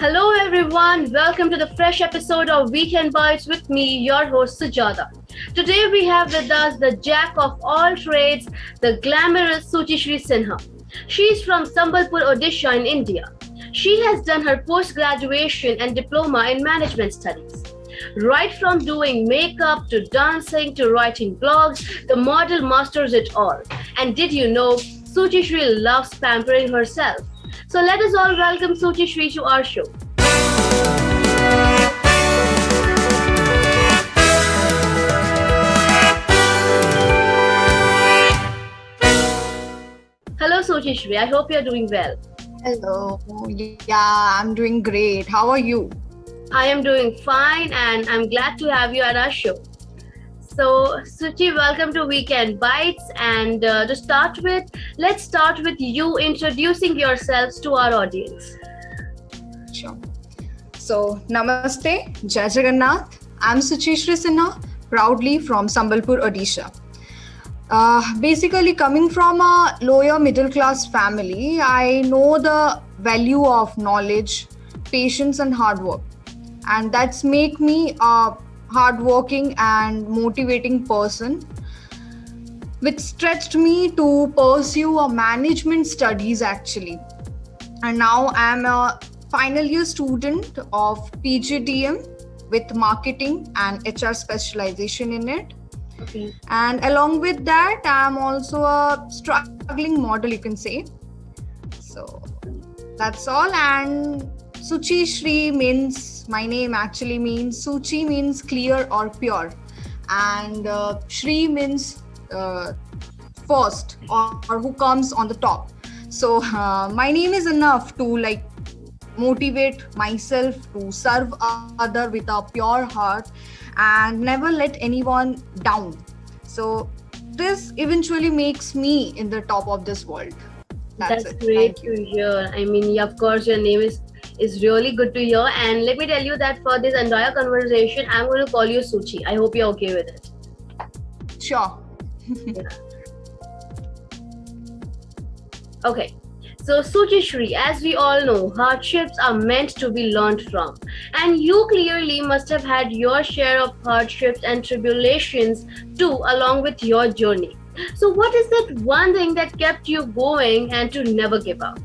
Hello everyone, welcome to the fresh episode of Weekend Bytes with me, your host Sujata. Today we have with us the jack of all trades, the glamorous Suchishree Sinha. She's from Sambalpur, Odisha in India. She has done her post-graduation and diploma in management studies. Right from doing makeup to dancing to writing blogs, the model masters it all. And did you know Suchishree loves pampering herself? So let us all welcome Suchishree to our show. Hello Suchishree, I hope you're doing well. Hello. Yeah, I'm doing great. How are you? I am doing fine and I'm glad to have you at our show. So, Suchi, welcome to Weekend Bites. And let's start with you introducing yourselves to our audience. Sure. So, Namaste, Jai Jagannath. I'm Suchishree Sinha, proudly from Sambalpur, Odisha. Basically, coming from a lower middle class family, I know the value of knowledge, patience, and hard work. And that's make me a hardworking and motivating person, which stretched me to pursue a management studies actually. And now I'm a final year student of PGDM with marketing and HR specialization in it. Okay. And along with that, I'm also a struggling model, you can say. So that's all. And Suchishree means, my name actually means, Suchi means clear or pure. And Shri means first or who comes on the top. So my name is enough to motivate myself to serve other with a pure heart and never let anyone down. So this eventually makes me in the top of this world. That's it. great to hear. I mean, of course, your name is really good to hear. And let me tell you that for this entire conversation, I'm going to call you Suchi. I hope you're okay with it. Sure. Yeah. Okay. So, Suchishree, as we all know, hardships are meant to be learned from. And you clearly must have had your share of hardships and tribulations too, along with your journey. So, what is that one thing that kept you going and to never give up?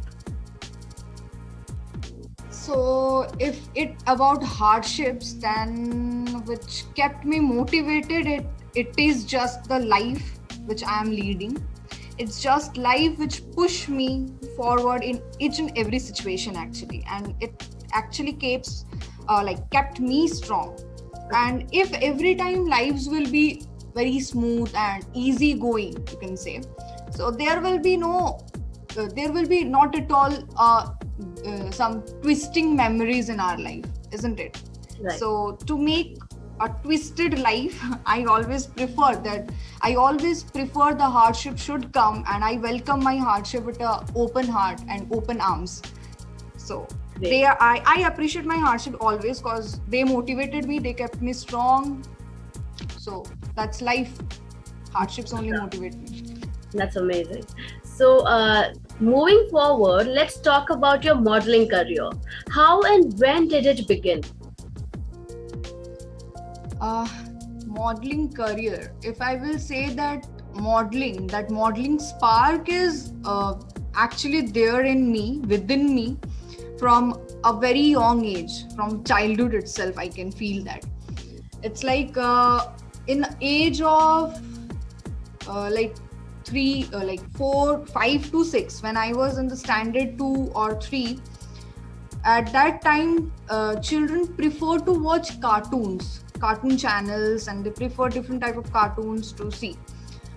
So if it about hardships, then which kept me motivated, it is just the life which I am leading. It's just life which push me forward in each and every situation actually, and it actually kept me strong. And if every time lives will be very smooth and easy going, you can say, so there will be not at all some twisting memories in our life, isn't it? Right. So to make a twisted life, I always prefer the hardship should come, and I welcome my hardship with an open heart and open arms. So I appreciate my hardship always because they motivated me, they kept me strong. So that's life. Hardships only motivate me. That's amazing. So, moving forward, let's talk about your modeling career. How and when did it begin? Modeling career. If I will say that modeling spark is actually there in me, within me, from a very young age, from childhood itself. I can feel that. It's like in the age of 5 to 6, when I was in the standard 2 or 3, at that time children prefer to watch cartoon channels, and they prefer different type of cartoons to see.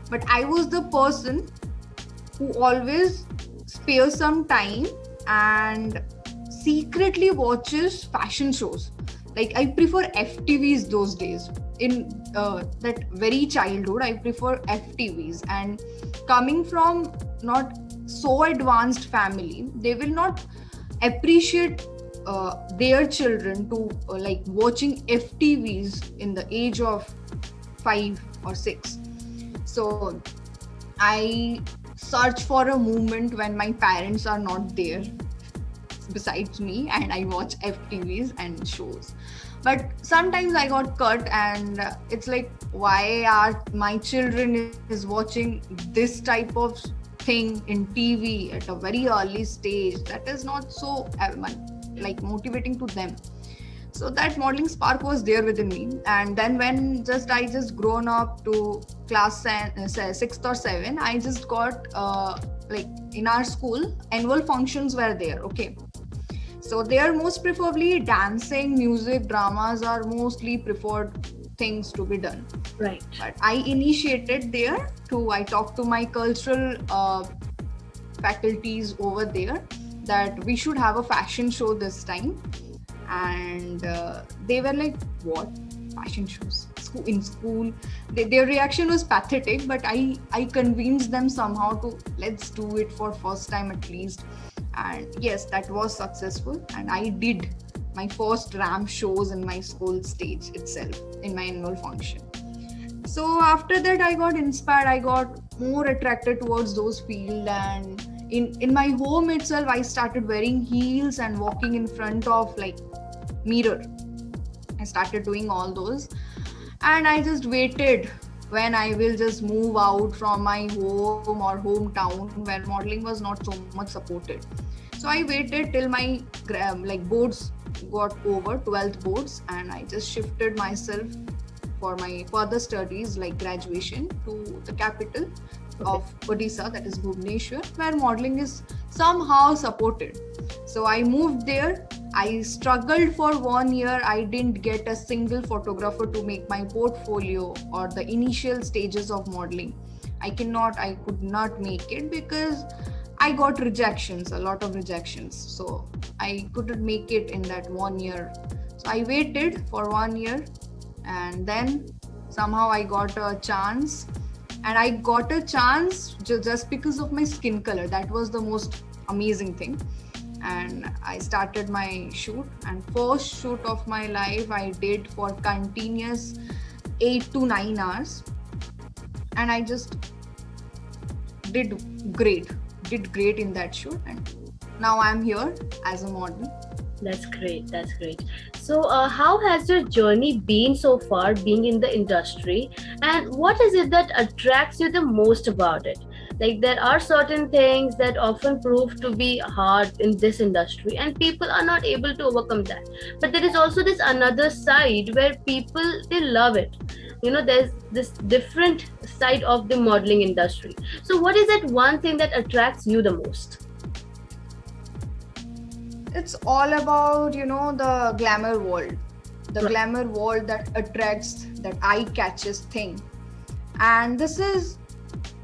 But I was the person who always spares some time and secretly watches fashion shows. Like I prefer FTVs those days. In that very childhood, I prefer FTVs. And coming from not so advanced family, they will not appreciate their children to watching FTVs in the age of 5 or 6. So I search for a moment when my parents are not there. besides me, and I watch FTVs and shows. But sometimes I got cut, and it's like, why are my children is watching this type of thing in TV at a very early stage? That is not so like motivating to them. So that modeling spark was there within me. And then when I just grown up to class 6th or 7, I just got like in our school annual functions were there. Okay, so they are most preferably dancing, music, dramas are mostly preferred things to be done. Right. But I initiated there to, I talked to my cultural faculties over there that we should have a fashion show this time. And they were like, what? Fashion shows? In school? Their reaction was pathetic, but I convinced them somehow to, let's do it for first time at least. And yes, that was successful, and I did my first ramp shows in my school stage itself in my annual function. So after that I got inspired, I got more attracted towards those fields, and in my home itself I started wearing heels and walking in front of like mirror. I started doing all those, and I just waited when I will just move out from my home or hometown where modeling was not so much supported. So I waited till my like boards got over, 12th boards, and I just shifted myself for my further studies like graduation to the capital of Odisha, that is Bhubaneswar, where modeling is somehow supported. So I moved there. I struggled for 1 year. I didn't get a single photographer to make my portfolio or the initial stages of modeling. I could not make it because I got rejections, a lot of rejections. So I couldn't make it in that 1 year. So I waited for 1 year, and then somehow I got a chance. And I got a chance just because of my skin color. That was the most amazing thing. And I started my shoot, and first shoot of my life I did for continuous 8 to 9 hours, and I just did great in that shoot, and now I'm here as a model. That's great. So how has your journey been so far being in the industry, and what is it that attracts you the most about it? Like, there are certain things that often prove to be hard in this industry and people are not able to overcome that. But there is also this another side where people, they love it. You know, there's this different side of the modeling industry. So what is that one thing that attracts you the most? It's all about, the glamour world. The Right. glamour world that attracts, that eye catches thing. And this is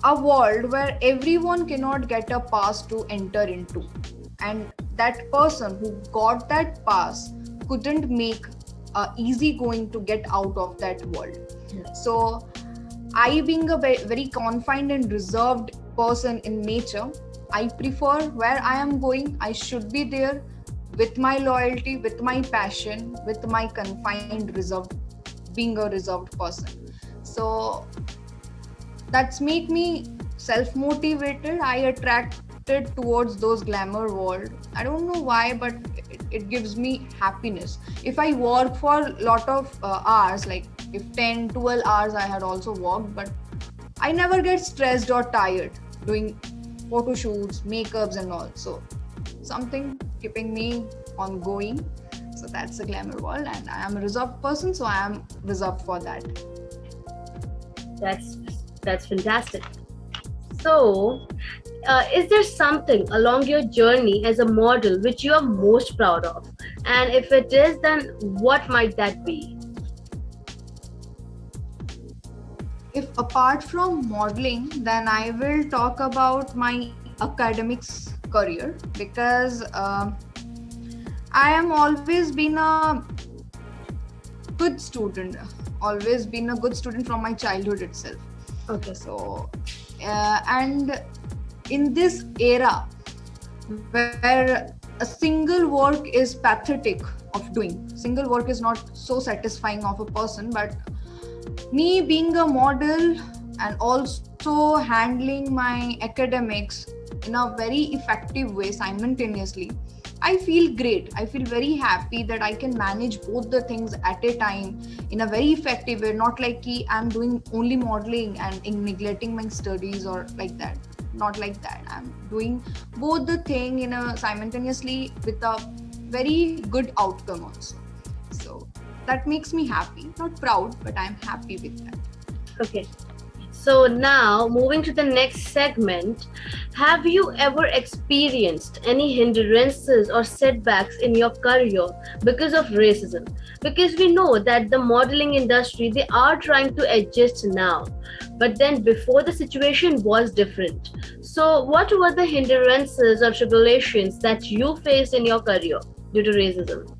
a world where everyone cannot get a pass to enter into, and that person who got that pass couldn't make easy going to get out of that world. So I, being a very confined and reserved person in nature, I prefer where I am going, I should be there with my loyalty, with my passion, with my confined reserved, being a reserved person. So that's make me self-motivated. I attracted towards those glamour world. I don't know why, but it gives me happiness. If I work for a lot of hours, like if 10 12 hours I had also worked, but I never get stressed or tired doing photo shoots, makeups and all. So something keeping me on going. So that's the glamour world, and I am a reserved person, so I am reserved for that. That's fantastic. So, is there something along your journey as a model which you are most proud of? And if it is, then what might that be? If apart from modeling, then I will talk about my academics career, because I am always been a good student, from my childhood itself. Okay. So and in this era where a single work is pathetic of doing, single work is not so satisfying of a person, but me being a model and also handling my academics in a very effective way simultaneously, I feel great. I feel very happy that I can manage both the things at a time in a very effective way, not like I'm doing only modeling and neglecting my studies or like that. Not like that. I'm doing both the thing in a simultaneously with a very good outcome also. So that makes me happy. Not proud, but I'm happy with that. Okay. So now, moving to the next segment, have you ever experienced any hindrances or setbacks in your career because of racism? Because we know that the modeling industry, they are trying to adjust now, but then before the situation was different. So what were the hindrances or tribulations that you faced in your career due to racism?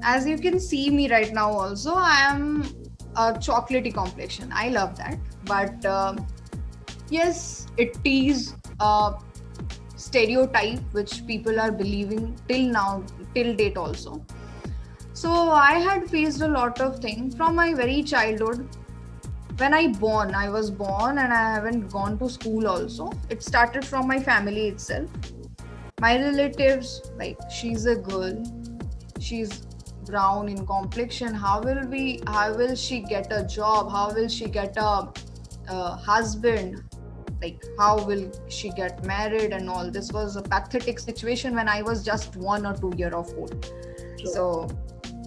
As you can see me right now also, I am a chocolatey complexion. I love that, but yes, it is a stereotype which people are believing till now, till date also. So I had faced a lot of things from my very childhood. When I was born and I haven't gone to school also. It started from my family itself. My relatives, like, she's a girl, she's brown in complexion, how will she get a job, how will she get a husband, like how will she get married, and all this was a pathetic situation when I was just 1 or 2 year of old. So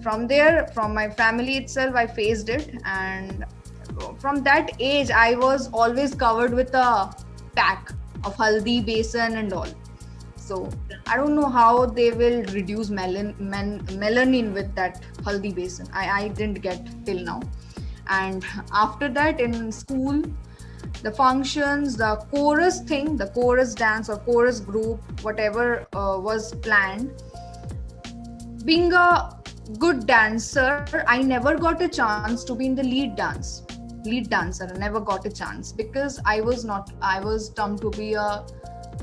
from there, from my family itself, I faced it, and from that age I was always covered with a pack of haldi, besan and all. So I don't know how they will reduce melanin with that haldi besan. I didn't get till now. And after that, in school, the functions, the chorus thing, the chorus dance or chorus group, whatever was planned. Being a good dancer, I never got a chance to be in the lead dancer. I never got a chance because I was termed to be a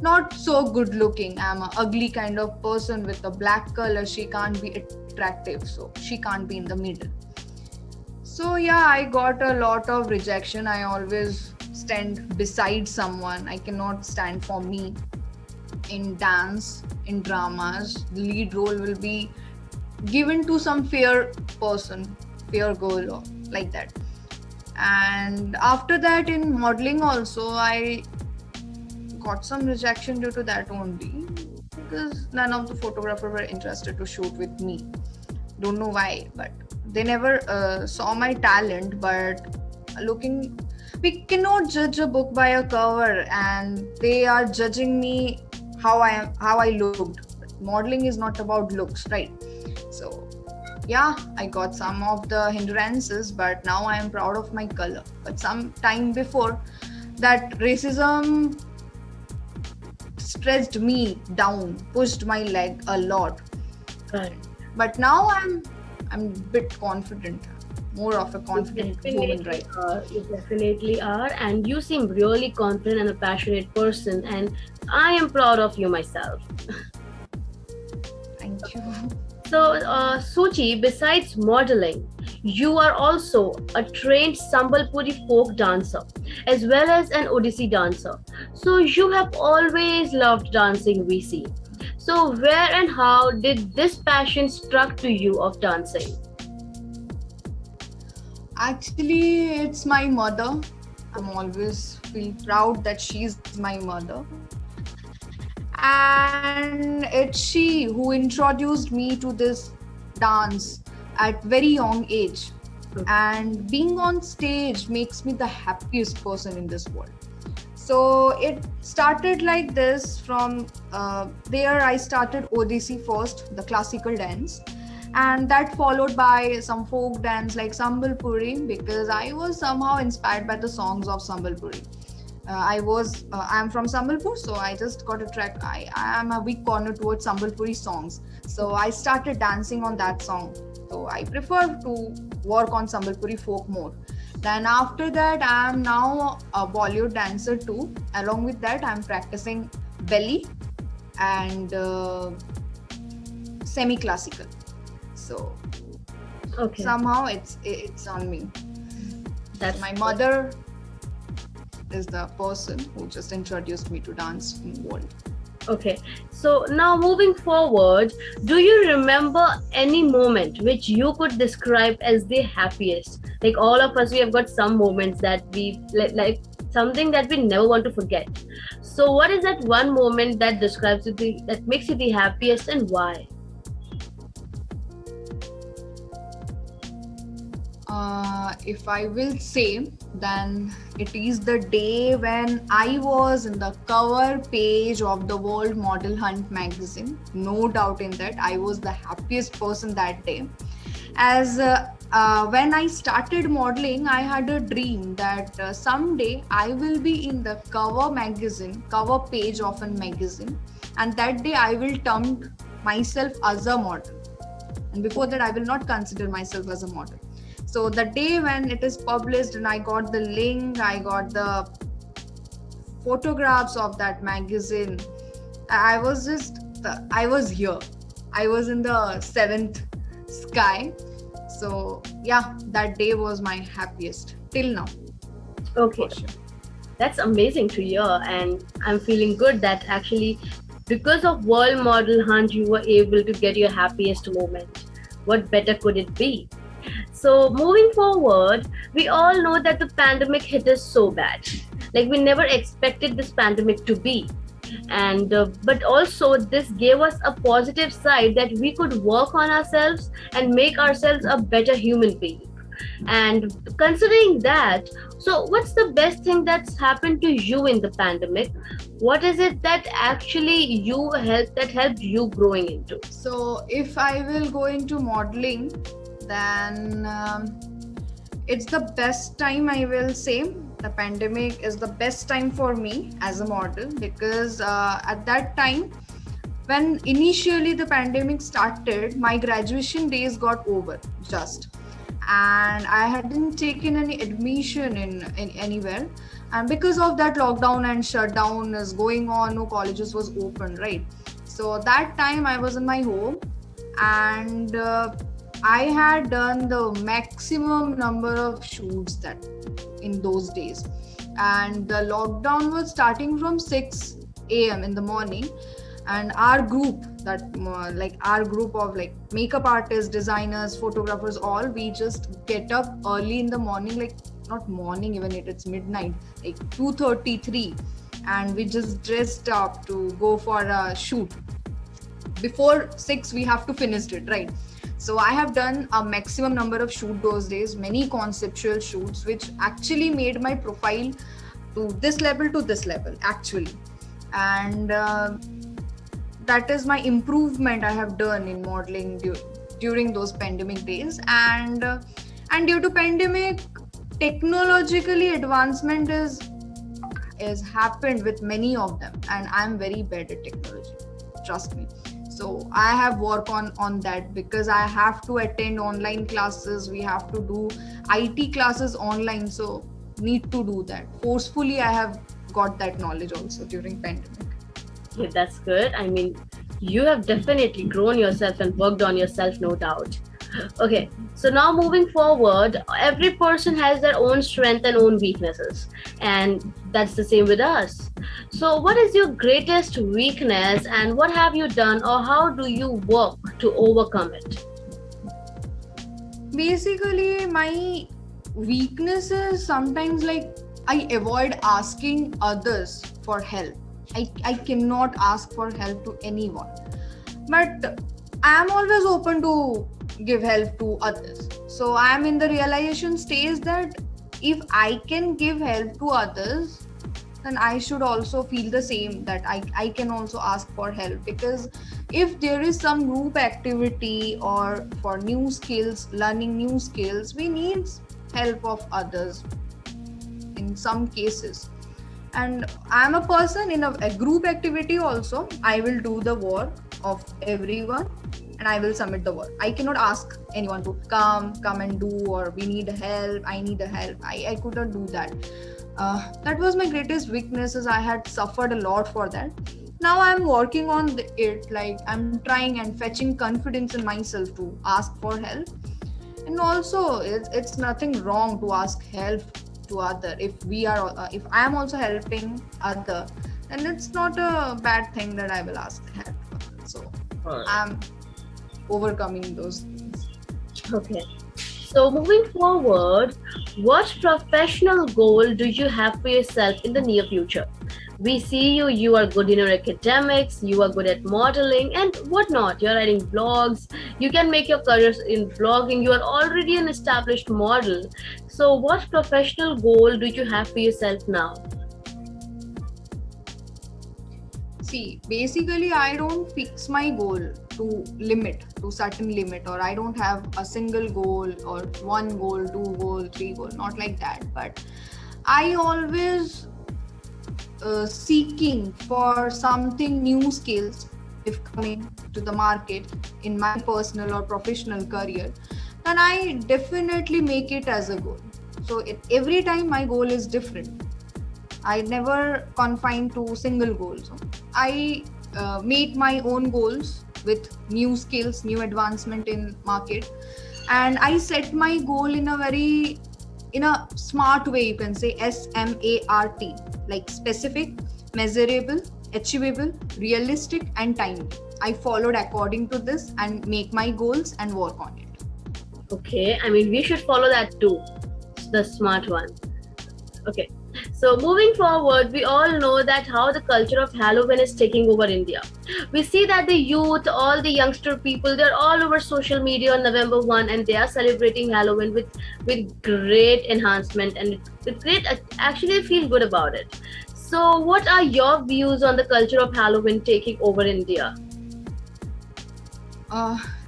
not so good looking. I'm an ugly kind of person with a black color. She can't be attractive, so she can't be in the middle. So yeah, I got a lot of rejection. I always stand beside someone. I cannot stand for me. In dance, in dramas, the lead role will be given to some fair person, fair girl, or like that. And after that, in modeling also, I got some rejection due to that only, because none of the photographers were interested to shoot with me. Don't know why, but they never saw my talent. But looking, we cannot judge a book by a cover, and they are judging me how I looked. Modeling is not about looks, right? So yeah, I got some of the hindrances, but now I am proud of my color. But some time before that, racism stressed me down, pushed my leg a lot. Right. But now I'm a bit confident, more of a confident woman, right? You definitely are, and you seem really confident and a passionate person, and I am proud of you myself. Thank you. So, Suchi, besides modeling, you are also a trained Sambalpuri folk dancer as well as an Odissi dancer. So, you have always loved dancing, we see. So, where and how did this passion struck to you of dancing? Actually, it's my mother. I'm always feel proud that she's my mother. And it's she who introduced me to this dance at very young age. And being on stage makes me the happiest person in this world. So it started like this. From there I started Odissi first, the classical dance, and that followed by some folk dance like sambalpuri, because I was somehow inspired by the songs of sambalpuri. I'm from Sambalpur, so I just got a track. I am a weak corner towards Sambalpuri songs, so I started dancing on that song. So I prefer to work on Sambalpuri folk more. Then after that, I am now a Bollywood dancer too. Along with that, I am practicing belly and semi-classical. So Okay, somehow it's on me. that's My mother is the person who just introduced me to dance in world. Okay, so now moving forward, do you remember any moment which you could describe as the happiest? Like all of us, we have got some moments that we like something that we never want to forget. So, what is that one moment that describes you that makes you the happiest and why? If I will say, then it is the day when I was in the cover page of the World Model Hunt magazine. No doubt in that, I was the happiest person that day. As when I started modeling, I had a dream that someday I will be in the cover page of a magazine, and that day I will term myself as a model. And before that, I will not consider myself as a model. So the day when it is published and I got the link, I got the photographs of that magazine, I was just I was here, I was in the seventh sky. So yeah, that day was my happiest till now, Okay, for sure. that's amazing to hear, and I'm feeling good that actually, because of World Model Hunt, you were able to get your happiest moment. What better could it be? So, moving forward, we all know that the pandemic hit us so bad. Like, we never expected this pandemic to be. And but also, this gave us a positive side that we could work on ourselves and make ourselves a better human being. And considering that, so what's the best thing that's happened to you in the pandemic? What is it that actually helped you growing into? So if I will go into modeling, then it's the best time, I will say. The pandemic is the best time for me as a model, because at that time, when initially the pandemic started, my graduation days got over just, and I hadn't taken any admission in anywhere. And because of that, lockdown and shutdown is going on, no colleges was open, right? So that time I was in my home, and I had done the maximum number of shoots that in those days. And the lockdown was starting from 6 a.m. in the morning, and our group, that like our group of like makeup artists, designers, photographers, all, we just get up early in the morning, like not morning even, it's midnight, like 2:33, and we just dressed up to go for a shoot. Before 6 we have to finish it, right? So I have done a maximum number of shoot those days, many conceptual shoots, which actually made my profile to this level actually. And that is my improvement I have done in modeling during those pandemic days. And due to pandemic, technologically advancement is happened with many of them, and I'm very bad at technology, trust me. So I have work on that, because I have to attend online classes, we have to do IT classes online, so need to do that forcefully. I have got that knowledge also during pandemic. Yeah, that's good. I mean, you have definitely grown yourself and worked on yourself, no doubt. Okay, so now moving forward, every person has their own strength and own weaknesses, and that's the same with us. So, what is your greatest weakness, and what have you done, or how do you work to overcome it? Basically, my weakness is sometimes like I avoid asking others for help. I cannot ask for help to anyone, but I am always open to give help to others. So I am in the realization stage that if I can give help to others, then I should also feel the same, that I can also ask for help. Because if there is some group activity or for new skills, learning new skills, we need help of others in some cases. And I'm a person in a group activity also, I will do the work of everyone and I will submit the work. I cannot ask anyone to come and do, or we need help, I need a help. I could not do that. That was my greatest weaknesses. I had suffered a lot for that. Now I'm working on it, like I'm trying and fetching confidence in myself to ask for help. And also it's nothing wrong to ask help to other. If we are if I am also helping other, and it's not a bad thing that I will ask help for that. So Alright. I'm overcoming those things. Okay. So moving forward, what professional goal do you have for yourself in the near future? We see you, you are good in your academics, you are good at modeling and whatnot. You're writing blogs, you can make your career in blogging, you are already an established model. So, what professional goal do you have for yourself now? See, basically, I don't fix my goal to certain limit, or I don't have a single goal or one goal, two goal, three goal, not like that. But I always seeking for something new skills if coming to the market in my personal or professional career, then I definitely make it as a goal. So every time my goal is different. I never confine to single goals. I make my own goals with new skills, new advancement in market, and I set my goal in a smart way. You can say SMART, like specific, measurable, achievable, realistic, and timely. I followed according to this and make my goals and work on it. Okay, I mean, we should follow that too, the smart one. Okay. So moving forward, we all know that how the culture of Halloween is taking over India. We see that the youth, all the youngster people, they're all over social media on November 1 and they are celebrating Halloween with great enhancement and with great, actually feel good about it. So what are your views on the culture of Halloween taking over India?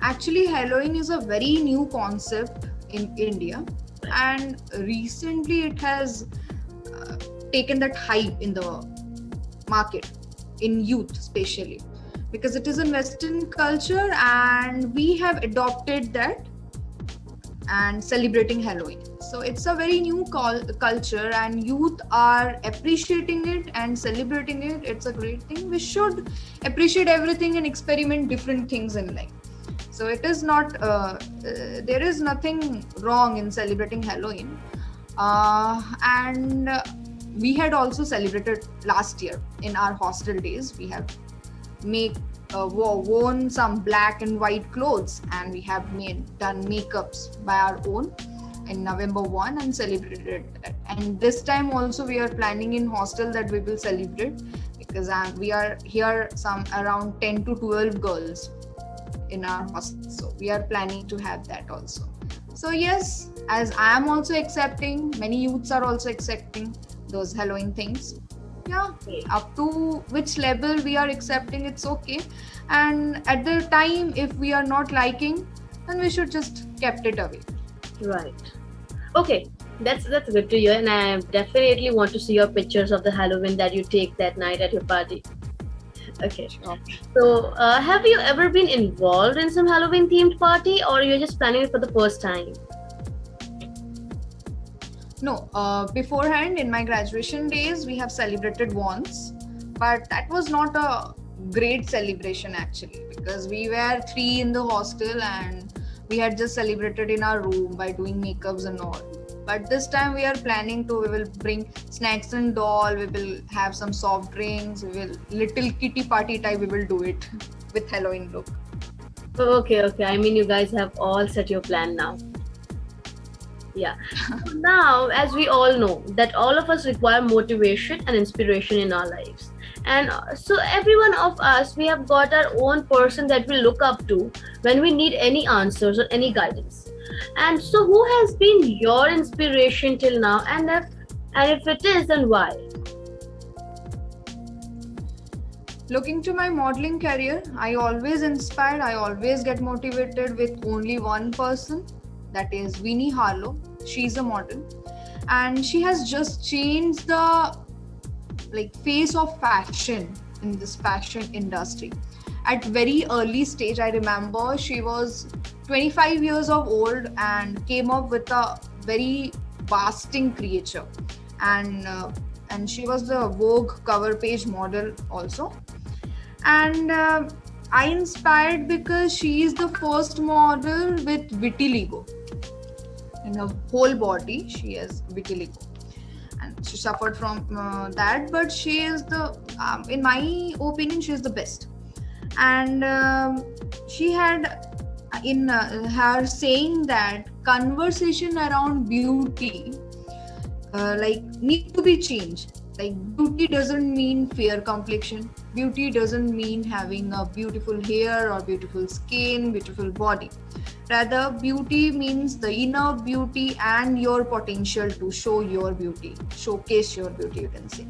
Actually, Halloween is a very new concept in India, and recently it has taken that hype in the market, in youth especially, because it is a Western culture and we have adopted that and celebrating Halloween. So it's a very new culture and youth are appreciating it and celebrating it. It's a great thing. We should appreciate everything and experiment different things in life. So it is not, there is nothing wrong in celebrating Halloween. And we had also celebrated last year in our hostel days. We have worn some black and white clothes, and we have done makeups by our own in November 1 and celebrated that. And this time also we are planning in hostel that we will celebrate, because we are here some around 10 to 12 girls in our hostel, so we are planning to have that also. So yes, as I am also accepting, many youths are also accepting those Halloween things. Yeah, up to which level we are accepting, it's okay. And at the time, if we are not liking, then we should just kept it away. Right. Okay, that's good to hear, and I definitely want to see your pictures of the Halloween that you take that night at your party. Okay. Sure. So, have you ever been involved in some Halloween themed party, or you're just planning it for the first time? No, beforehand in my graduation days, we have celebrated once, but that was not a great celebration actually, because we were 3 in the hostel and we had just celebrated in our room by doing makeups and all. But this time we are planning to, we will bring snacks and doll, we will have some soft drinks, we will little kitty party type, we will do it with Halloween look. Okay. I mean, you guys have all set your plan now. Yeah. Now, as we all know, that all of us require motivation and inspiration in our lives. And so, every one of us, we have got our own person that we look up to when we need any answers or any guidance. And so, who has been your inspiration till now? And if it is, then why? Looking to my modeling career, I always inspired, I always get motivated with only one person, that is Winnie Harlow. She's a model and she has just changed the face of fashion in this fashion industry. At very early stage, I remember she was 25 years of old and came up with a very basting creature, and she was the Vogue cover page model also. And I inspired because she is the first model with vitiligo in her whole body. She has vitiligo, and she suffered from that, but she is the in my opinion, she is the best. And she had in her saying that conversation around beauty like need to be changed. Like beauty doesn't mean fair complexion, beauty doesn't mean having a beautiful hair or beautiful skin, beautiful body. Rather, beauty means the inner beauty and your potential to show your beauty, showcase your beauty, you can say.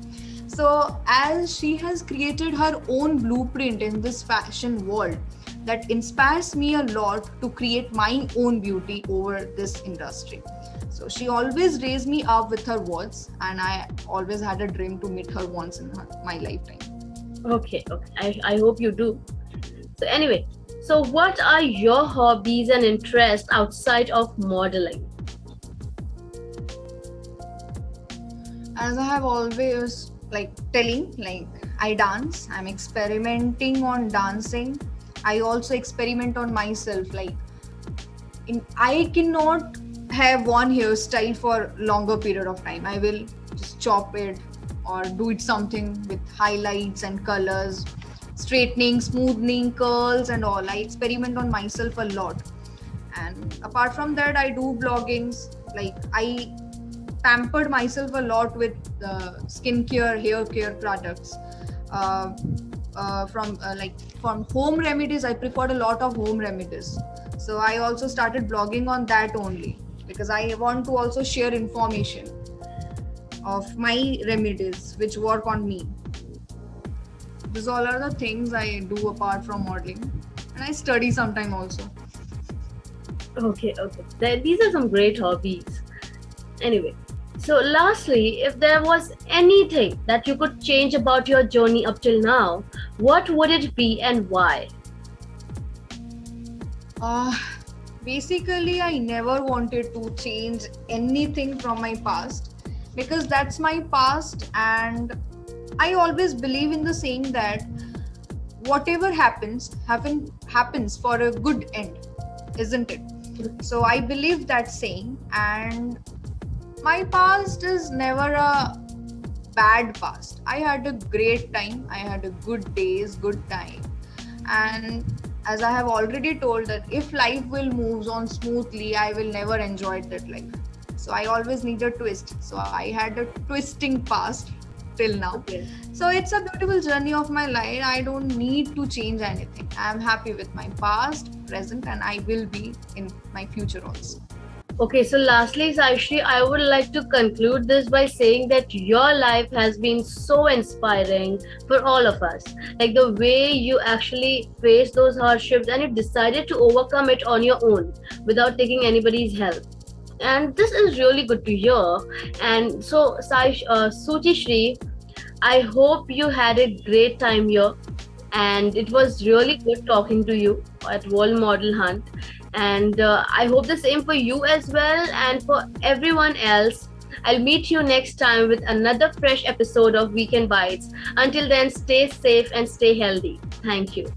So as she has created her own blueprint in this fashion world, that inspires me a lot to create my own beauty over this industry. So she always raised me up with her words, and I always had a dream to meet her once in my lifetime. Okay, okay. I hope you do. So anyway, so what are your hobbies and interests outside of modeling? As I have always like telling, like I dance, I'm experimenting on dancing. I also experiment on myself. Like I cannot have one hairstyle for longer period of time. I will just chop it or do it something with highlights and colors, straightening, smoothing, curls and all. I experiment on myself a lot. And apart from that, I do bloggings. Like I pampered myself a lot with skincare, hair care products. Uh, from home remedies, I preferred a lot of home remedies. So I also started blogging on that only, because I want to also share information of my remedies which work on me. These all are the things I do apart from modeling, and I study sometime also. Okay, okay. These are some great hobbies. Anyway, so lastly, if there was anything that you could change about your journey up till now, what would it be and why? Uh, Basically, I never wanted to change anything from my past, because that's my past, and I always believe in the saying that whatever happens for a good end, isn't it? So I believe that saying, and my past is never a bad past. I had a great time. I had a good days, good time. And as I have already told that if life will move on smoothly, I will never enjoy that life. So I always need a twist. So I had a twisting past till now. Okay. So it's a beautiful journey of my life. I don't need to change anything. I'm happy with my past, present, and I will be in my future also. Okay, so lastly, Suchishree, I would like to conclude this by saying that your life has been so inspiring for all of us. Like the way you actually faced those hardships and you decided to overcome it on your own without taking anybody's help. And this is really good to hear. And so, Suchishree, I hope you had a great time here. And it was really good talking to you at World Model Hunt. And I hope the same for you as well and for everyone else. I'll meet you next time with another fresh episode of Weekend Bites. Until then, stay safe and stay healthy. Thank you.